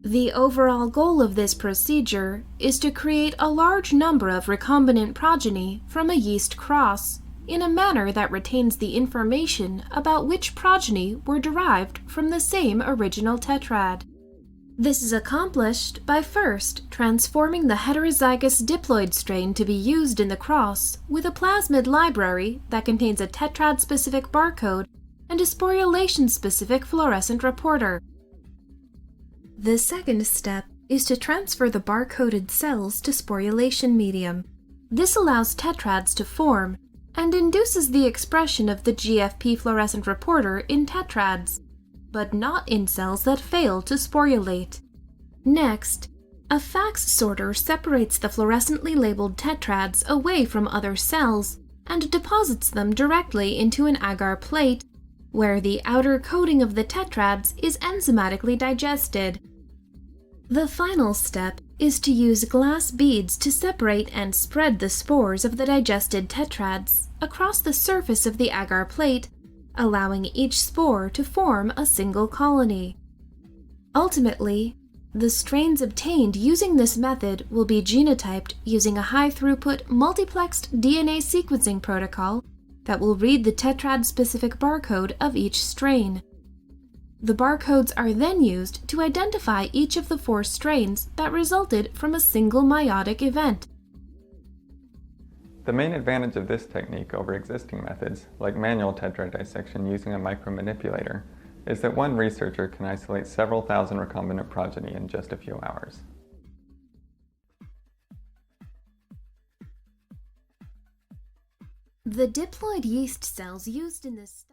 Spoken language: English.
The overall goal of this procedure is to create a large number of recombinant progeny from a yeast cross in a manner that retains the information about which progeny were derived from the same original tetrad. This is accomplished by first transforming the heterozygous diploid strain to be used in the cross with a plasmid library that contains a tetrad-specific barcode and a sporulation-specific fluorescent reporter. The second step is to transfer the barcoded cells to sporulation medium. This allows tetrads to form and induces the expression of the GFP fluorescent reporter in tetrads, but not in cells that fail to sporulate. Next, a fax sorter separates the fluorescently labeled tetrads away from other cells and deposits them directly into an agar plate, where the outer coating of the tetrads is enzymatically digested. The final step is to use glass beads to separate and spread the spores of the digested tetrads across the surface of the agar plate, allowing each spore to form a single colony. Ultimately, the strains obtained using this method will be genotyped using a high-throughput multiplexed DNA sequencing protocol that will read the tetrad-specific barcode of each strain. The barcodes are then used to identify each of the 4 strains that resulted from a single meiotic event. The main advantage of this technique over existing methods, like manual tetrad dissection using a micromanipulator, is that one researcher can isolate several thousand recombinant progeny in just a few hours. The diploid yeast cells used in this